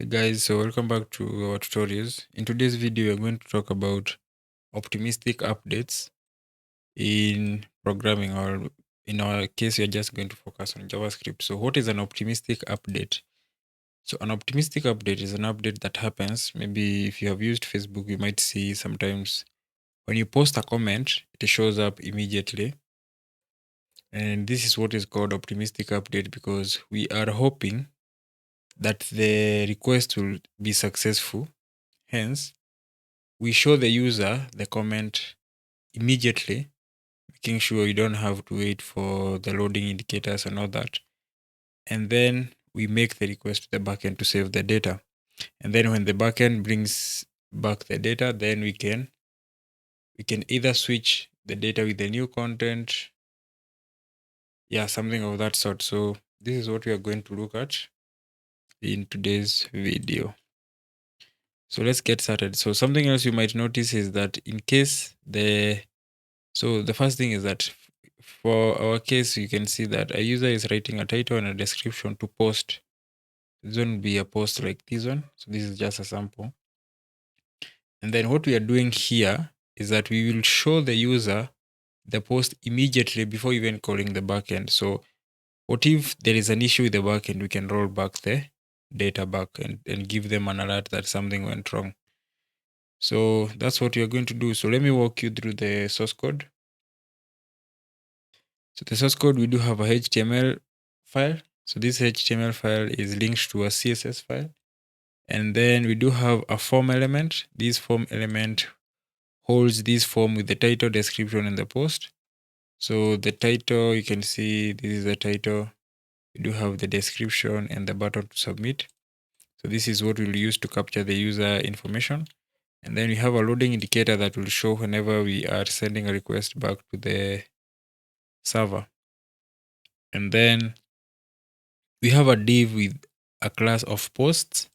Hey guys, so welcome back to our tutorials. In today's video, we're going to talk about optimistic updates in programming, or in our case, we're just going to focus on JavaScript. So what is an optimistic update? So an optimistic update is an update that happens. Maybe if you have used Facebook, you might see sometimes when you post a comment, it shows up immediately. And this is what is called optimistic update because we are hoping that the request will be successful. Hence, we show the user the comment immediately, making sure you don't have to wait for the loading indicators and all that. And then we make the request to the backend to save the data. And then when the backend brings back the data, then we can either switch the data with the new content, something of that sort. So this is what we are going to look at in today's video. So let's get started. So something else you might notice is that in case the first thing is that for our case, you can see that a user is writing a title and a description to post. This one will be a post like this one. So this is just a sample. And then what we are doing here is that we will show the user the post immediately before even calling the backend. So what if there is an issue with the backend, we can roll back the data back and give them an alert that something went wrong. So that's what you're going to do. So let me walk you through the source code. So the source code, we do have a HTML file. So this HTML file is linked to a CSS file. And then we do have a form element. This form element holds this form with the title, description, and the post. So the title, you can see this is the title. We do have the description and the button to submit. So this is what we'll use to capture the user information. And then we have a loading indicator that will show whenever we are sending a request back to the server. And then we have a div with a class of posts.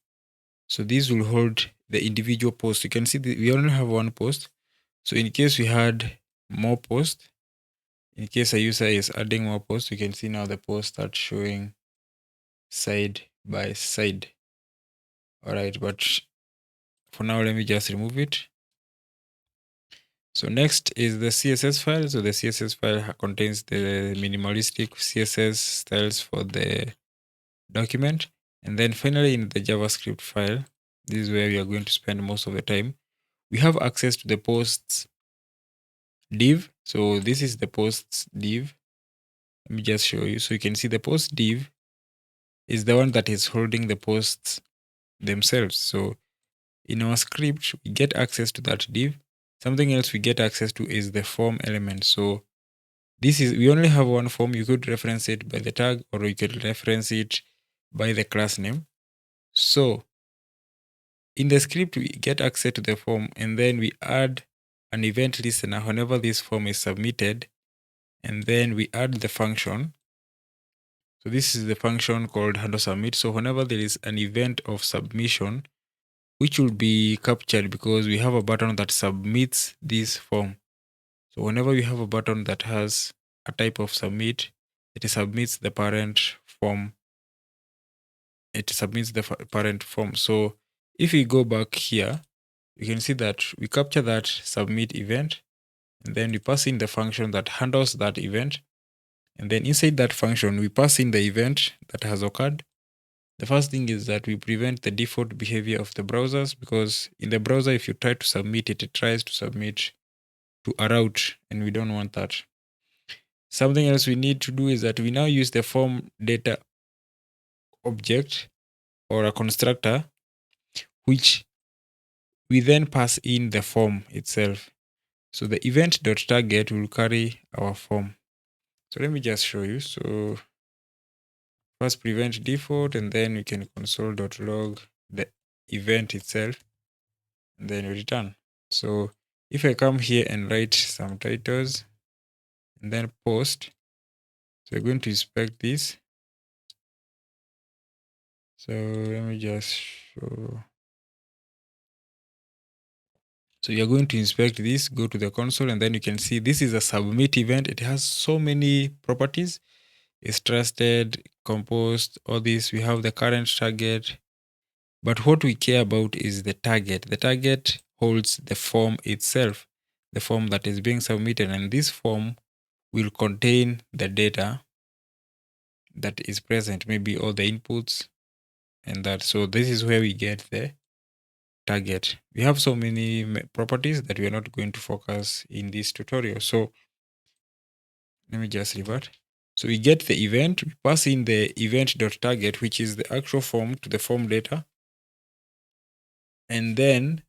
So this will hold the individual posts. You can see we only have one post. So in case we had more posts, in case a user is adding more posts, you can see now the posts start showing side by side. All right, but for now, let me just remove it. So next is the CSS file. So the CSS file contains the minimalistic CSS styles for the document. And then finally in the JavaScript file, this is where we are going to spend most of the time. We have access to the posts div. So this is the posts div. Let me just show you. So you can see the post div is the one that is holding the posts themselves. So in our script, we get access to that div. Something else we get access to is the form element. So we only have one form. You could reference it by the tag, or you could reference it by the class name. So in the script, we get access to the form, and then we add an event listener whenever this form is submitted. And then we add the function. So this is the function called handle submit. So whenever there is an event of submission, which will be captured because we have a button that submits this form. So whenever we have a button that has a type of submit, it submits the parent form. It submits the parent form. So if we go back here, you can see that we capture that submit event, and then we pass in the function that handles that event. And then inside that function, we pass in the event that has occurred. The first thing is that we prevent the default behavior of the browsers, because in the browser, if you try to submit it, it tries to submit to a route, and we don't want that. Something else we need to do is that we now use the form data object or a constructor, which we then pass in the form itself. So the event.target will carry our form. So let me just show you. So first prevent default, and then we can console.log the event itself, and then return. So if I come here and write some titles and then post, so we're going to inspect this. So let me just show. So you're going to inspect this, go to the console, and then you can see this is a submit event. It has so many properties. It's trusted, composed, all this. We have the current target, But what we care about is the target. The target holds the form itself, the form that is being submitted, and this form will contain the data that is present, maybe all the inputs and that. So this is where we get the target. We have so many properties that we are not going to focus in this tutorial. So let me just revert. So we get the event, we pass in the event.target, which is the actual form to the form data. And then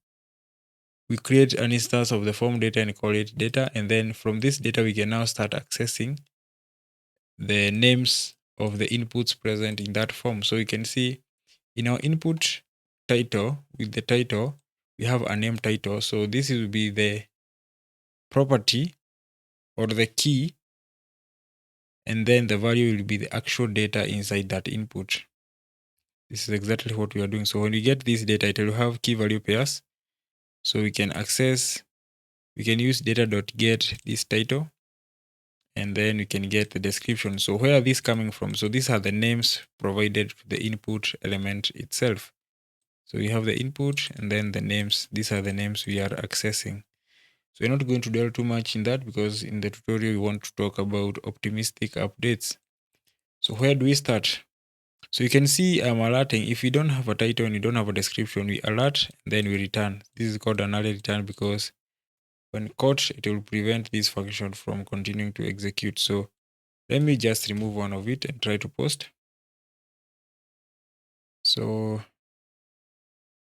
we create an instance of the form data and call it data. And then from this data, we can now start accessing the names of the inputs present in that form. So you can see in our input title, with the title, we have a name title. So this will be the property or the key, and then the value will be the actual data inside that input. This is exactly what we are doing. So when we get this data, it will have key value pairs. So we can use data.get this title, and then we can get the description. So where are these coming from? So these are the names provided to the input element itself. So we have the input and then the names. These are the names we are accessing. So we're not going to dwell too much in that because in the tutorial we want to talk about optimistic updates. So where do we start? So you can see I'm alerting. If you don't have a title and you don't have a description, we alert and then we return. This is called an array return because when caught, it will prevent this function from continuing to execute. So let me just remove one of it and try to post. So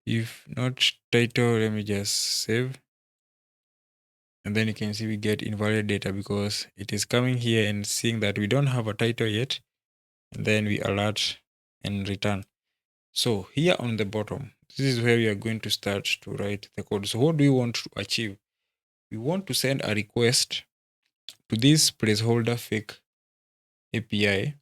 if not title, let me just save. And then you can see we get invalid data because it is coming here and seeing that we don't have a title yet. And then we alert and return. So here on the bottom, this is where we are going to start to write the code. So what do we want to achieve? We want to send a request to this placeholder fake API.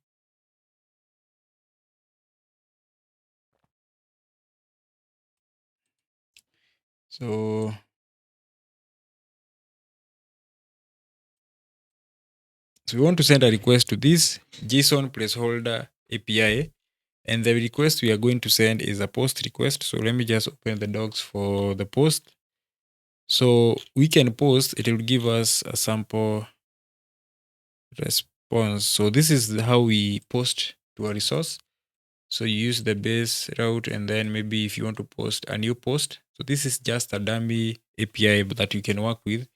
So we want to send a request to this JSON placeholder API. And the request we are going to send is a post request. So let me just open the docs for the post. So we can post, it will give us a sample response. So this is how we post to a resource. So you use the base route, and then maybe if you want to post a new post. So this is just a dummy API that you can work with,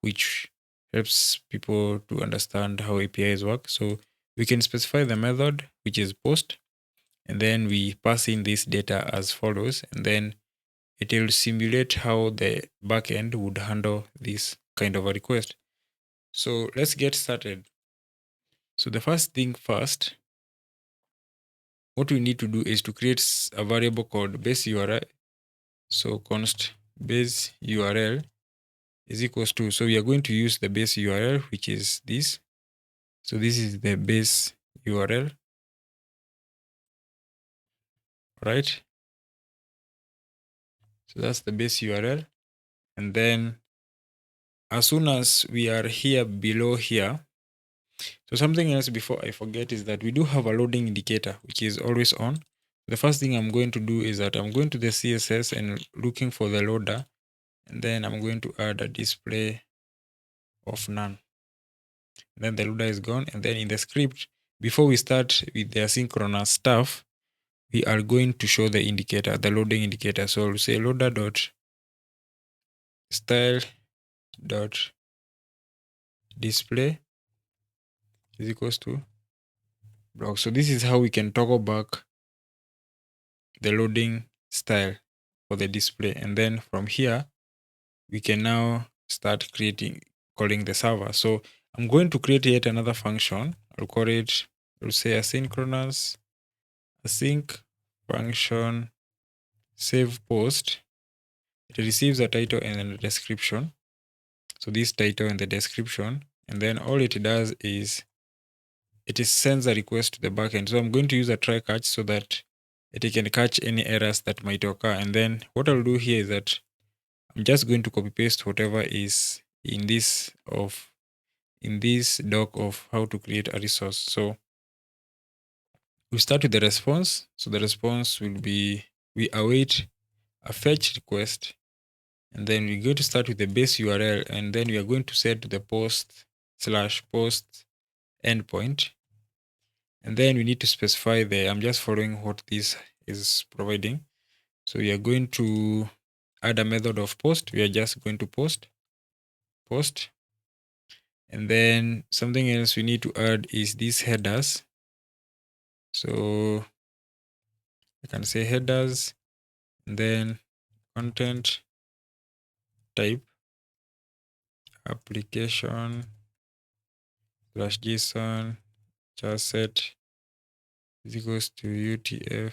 which helps people to understand how APIs work. So we can specify the method, which is post, and then we pass in this data as follows, and then it will simulate how the backend would handle this kind of a request. So let's get started. So the first thing first, what we need to do is to create a variable called base URL. So const base URL is equals to, so we are going to use the base URL, which is this. So this is the base URL, right? So that's the base URL. And then as soon as we are here below here, so something else before I forget is that we do have a loading indicator, which is always on. The first thing I'm going to do is that I'm going to the CSS and looking for the loader. And then I'm going to add a display of none. And then the loader is gone. And then in the script, before we start with the asynchronous stuff, we are going to show the indicator, the loading indicator. So I'll say loader dot style dot display is equals to block. So this is how we can toggle back the loading style for the display. And then from here, we can now start calling the server. So I'm going to create yet another function. I'll call it, I'll say asynchronous, async function save post. It receives a title and a description. So this title and the description, and then all it does is it sends a request to the backend. So I'm going to use a try catch so that it can catch any errors that might occur. And then what I'll do here is that I'm just going to copy paste whatever is in this doc of how to create a resource. So we start with the response. So the response will be we await a fetch request, and then we're going to start with the base URL, and then we are going to set the post/post endpoint, and then we need to specify I'm just following what this is providing. So we are going to add a method of post. We are just going to post, and then something else we need to add is these headers. So I can say headers, and then content type application /json just set is equals to UTF-8.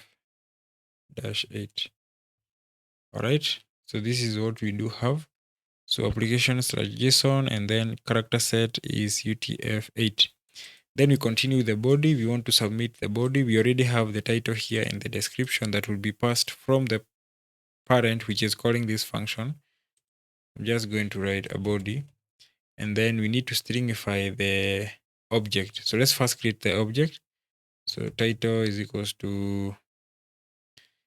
All right. So this is what we do have. So application/JSON, and then character set is UTF-8. Then we continue with the body. We want to submit the body. We already have the title here in the description that will be passed from the parent, which is calling this function. I'm just going to write a body, and then we need to stringify the object. So let's first create the object. So title is equals to,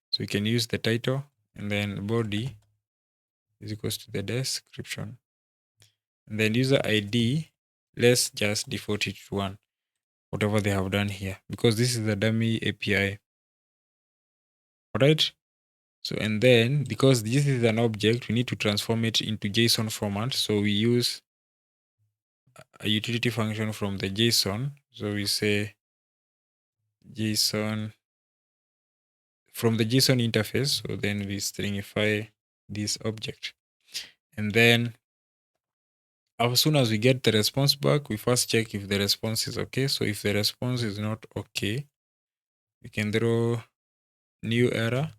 so we can use the title, and then body is equals to the description. And then user ID, let's just default it to 1, whatever they have done here, because this is a dummy API. All right. So, and then because this is an object, we need to transform it into JSON format. So we use a utility function from the JSON. So we say JSON from the JSON interface. So then we stringify this object. And then as soon as we get the response back, we first check if the response is okay. So if the response is not okay, we can throw new error,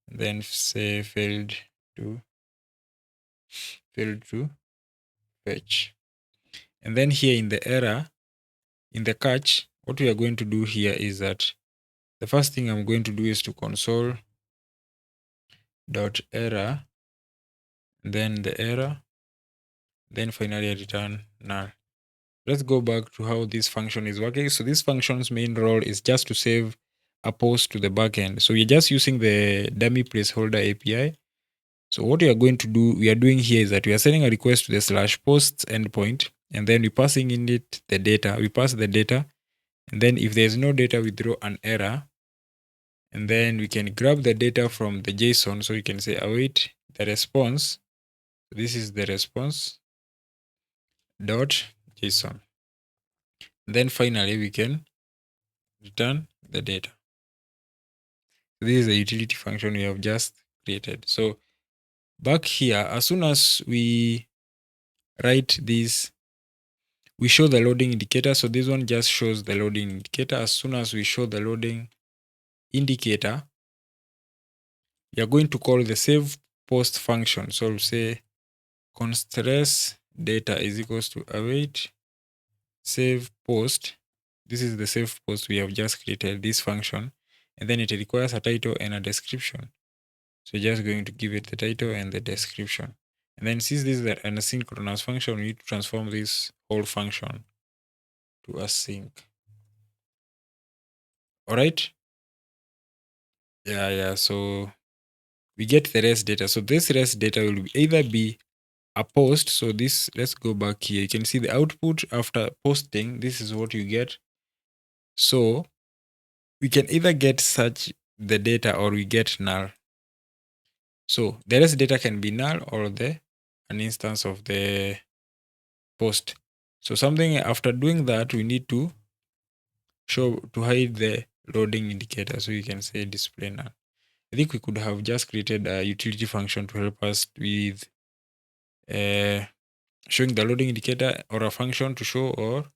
and then say failed to fetch. And then here in the error, in the catch, what we are going to do here is that the first thing I'm going to do is to console.error, then the error, then finally return null. Let's go back to how this function is working. So this function's main role is just to save a post to the backend. So we're just using the dummy placeholder API. So what we are going to do, we are doing here is that we are sending a request to the /posts endpoint, and then we're passing in it the data. We pass the data, and then if there's no data, we throw an error. And then we can grab the data from the JSON. So we can say await the response. This is the response dot JSON. Then finally we can return the data. This is a utility function we have just created. So back here, as soon as we write this, we show the loading indicator. So this one just shows the loading indicator. As soon as we show the loading indicator, we are going to call the save post function. So we'll say const data is equals to await save post. This is the save post we have just created, this function, and then it requires a title and a description. So just going to give it the title and the description. And then since this is an asynchronous function, we need to transform this whole function to async. All right. Yeah. So we get the rest data. So this rest data will either be a post. So this, let's go back here. You can see the output after posting. This is what you get. So we can either get such the data or we get null. So the rest data can be null or an instance of the post. So something after doing that, we need to hide the loading indicator. So you can say display null. I think we could have just created a utility function to help us with showing the loading indicator, or a function to show or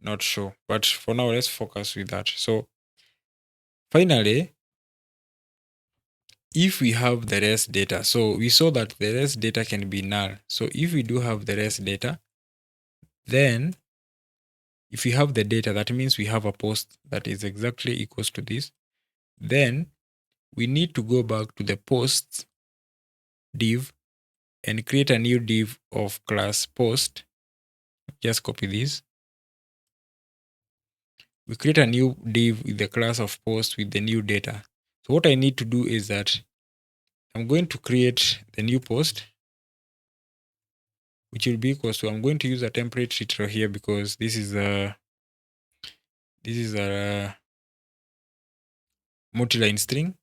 not show. But for now, let's focus with that. So finally, if we have the rest data, so we saw that the rest data can be null. So if we do have the rest data, then if we have the data, that means we have a post that is exactly equals to this. Then we need to go back to the posts div and create a new div of class post. Just copy this. We create a new div with the class of post with the new data. So what I need to do is that I'm going to create the new post, which will be equal to, I'm going to use a template retro here because this is a multi-line string.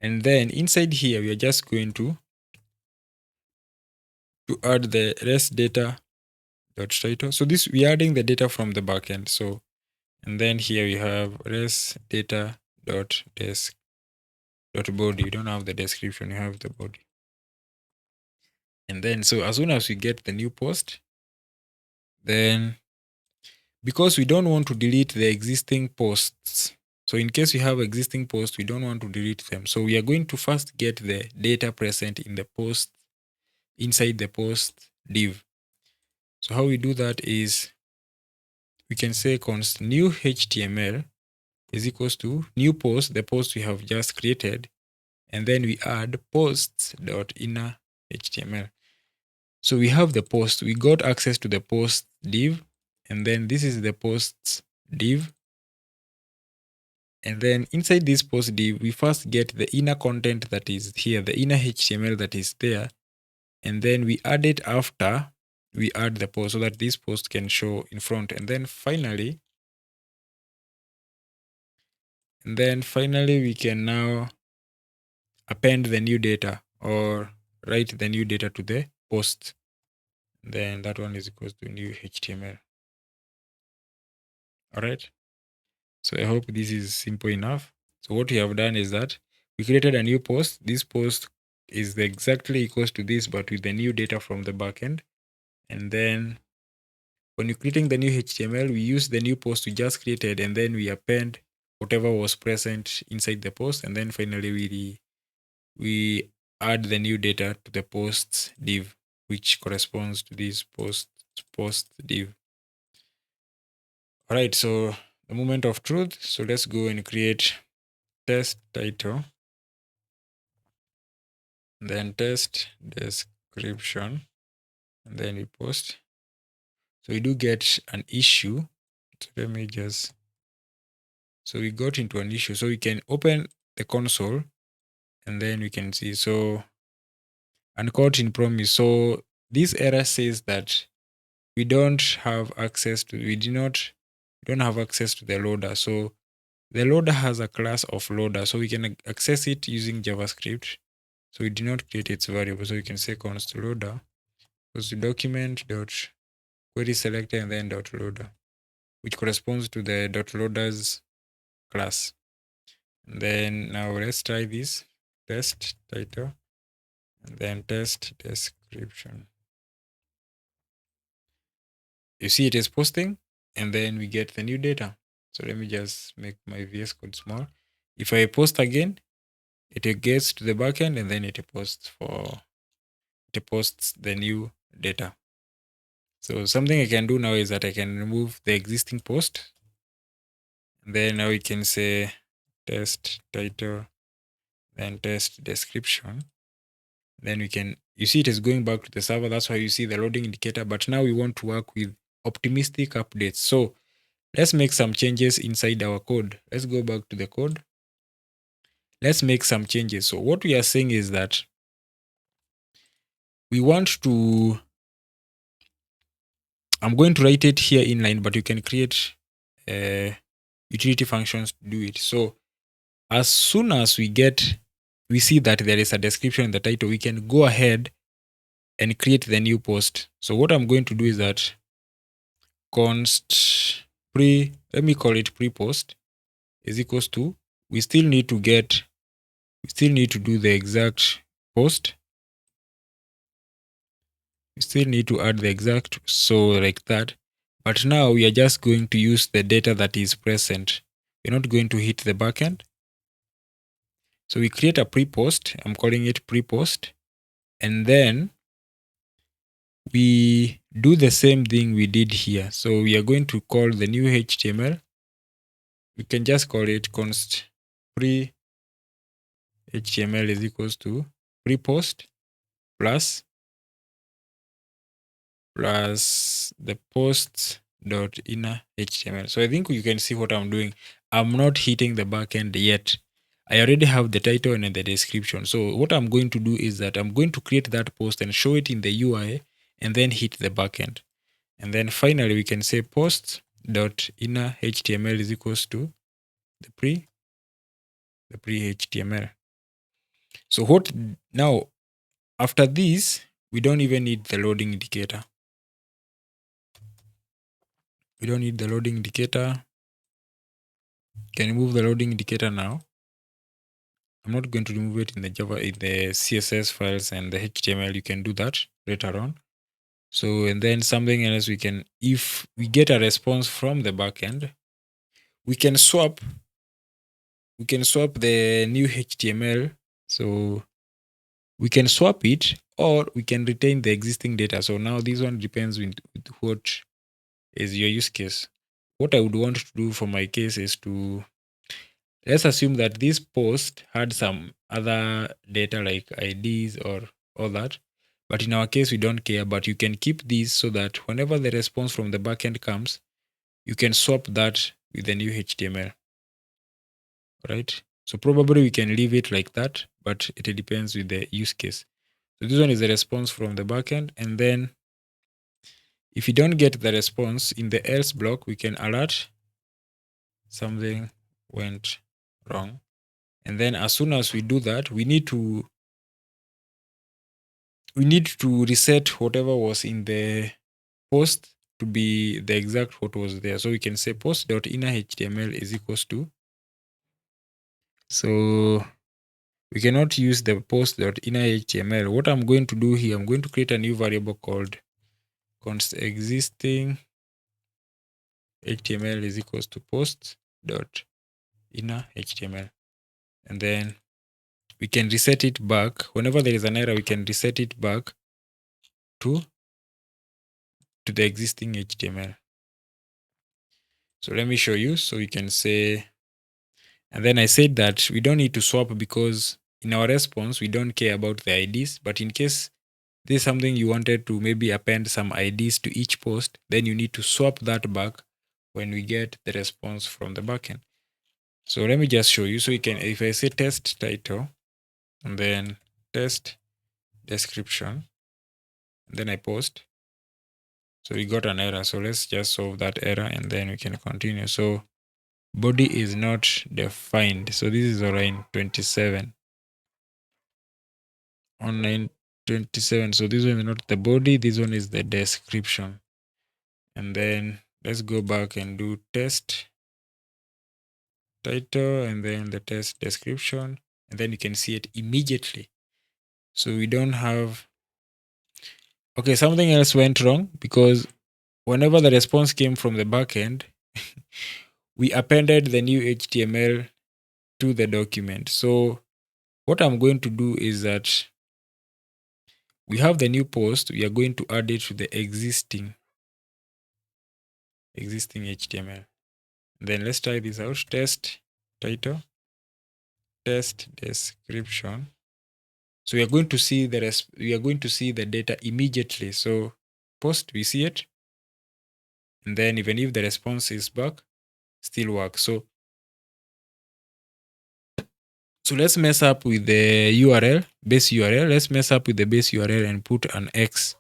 And then inside here, we are just going to add the res data dot title. So this, we are adding the data from the backend. So, and then here we have res data dot desk dot body. You don't have the description, you have the body. And then, so as soon as we get the new post, then because we don't want to delete the existing posts. So in case we have existing posts, we don't want to delete them. So we are going to first get the data present in the post, inside the post div. So how we do that is we can say const new HTML is equals to new post, the post we have just created, and then we add posts.inner HTML. So we have the post, we got access to the post div, and then this is the posts div. And then inside this post div, we first get the inner content that is here, the inner HTML that is there, and then we add it after we add the post so that this post can show in front. And then finally, we can now append the new data or write the new data to the post. Then that one is equals to new HTML. All right. So I hope this is simple enough. So what we have done is that we created a new post. This post is exactly equals to this, but with the new data from the backend. And then when you're creating the new HTML, we use the new post we just created, and then we append whatever was present inside the post. And then finally, we add the new data to the posts div, which corresponds to this post div. All right, so the moment of truth. So let's go and create test title, then test description, and then we post. So we do get an issue. So let me just, so we got into an issue. So we can open the console and then we can see, so uncaught in promise. So this error says that we don't have access to, we don't have access to the loader. So the loader has a class of loader, so we can access it using JavaScript. So we did not create its variable. So we can say const loader goes to document dot query selector and then dot loader, which corresponds to the dot loaders class. And then now let's try this test title and then test description. You see it is posting, and then we get the new data. So let me just make my VS Code small. If I post again, it gets to the backend and then it posts the new data. So something I can do now is that I can remove the existing post. And then now we can say test title, then test description. Then we can, you see it is going back to the server. That's why you see the loading indicator. But now we want to work with optimistic updates. So let's make some changes inside our code. Let's go back to the code. Let's make some changes. So what we are saying is that we want to, I'm going to write it here inline, but you can create utility functions to do it. So as soon as we see that there is a description in the title, we can go ahead and create the new post. So what I'm going to do is that const let me call it pre-post is equals to, we still need to do the exact post. We still need to add the exact, so like that. But now we are just going to use the data that is present. We're not going to hit the backend. So we create a pre-post. I'm calling it pre-post. And then we do the same thing we did here. So we are going to call the new HTML. We can just call it const pre HTML is equals to pre-post plus the posts dot inner HTML. So I think you can see what I'm doing. I'm not hitting the backend yet, I already have the title and the description. So what I'm going to do is that I'm going to create that post and show it in the UI and then hit the backend. And then finally we can say post dot inner HTML is equals to the pre HTML. So what now after this, we don't even need the loading indicator. We don't need the loading indicator. Can remove the loading indicator now. I'm not going to remove it in the Java, in the CSS files and the HTML. You can do that later on. So, and then something else we can, if we get a response from the backend, we can swap the new HTML. So we can swap it or we can retain the existing data. So now this one depends with what is your use case. What I would want to do for my case is to, let's assume that this post had some other data like IDs or all that. But in our case, we don't care. But you can keep these so that whenever the response from the backend comes, you can swap that with the new HTML. Right? So probably we can leave it like that, but it depends with the use case. So this one is the response from the backend. And then if you don't get the response in the else block, we can alert something went wrong. And then as soon as we do that, we need to reset whatever was in the post to be the exact what was there. So we can say post.innerHTML is equals to. So we cannot use the post.innerHTML. What I'm going to do here, I'm going to create a new variable called const existing HTML is equals to post.innerHTML. And then we can reset it back. Whenever there is an error, we can reset it back to the existing HTML. So let me show you. So we can say, and then I said that we don't need to swap because in our response, we don't care about the IDs. But in case there's something you wanted to maybe append some IDs to each post, then you need to swap that back when we get the response from the backend. So let me just show you. So you can, if I say test title and then test description, and then I post. So we got an error. So let's just solve that error and then we can continue. So body is not defined. So this is on line 27. On line 27. So this one is not the body. This one is the description. And then let's go back and do test title and then the test description. And then you can see it immediately. So we don't have. Okay, something else went wrong because whenever the response came from the backend, we appended the new HTML to the document. So what I'm going to do is that we have the new post. We are going to add it to the existing HTML. Then let's try this out. Test title, test description. So we are going to see the data immediately. So post, we see it. And then even if the response is back, still works. So let's mess up with the URL, base URL. Let's mess up with the base URL and put an X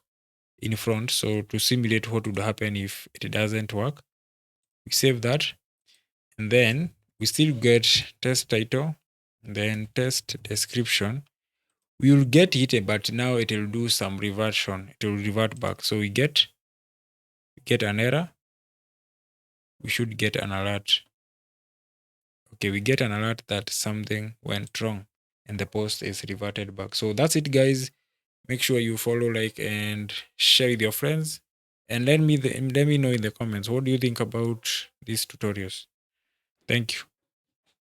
in front. So to simulate what would happen if it doesn't work. We save that. And then we still get test title, then test description. We will get it, but now it will do some reversion. It will revert back. So we get an error. We should get an alert. Okay, we get an alert that something went wrong and the post is reverted back. So that's it, guys. Make sure you follow, like, and share with your friends. And let me know in the comments, what do you think about these tutorials? Thank you.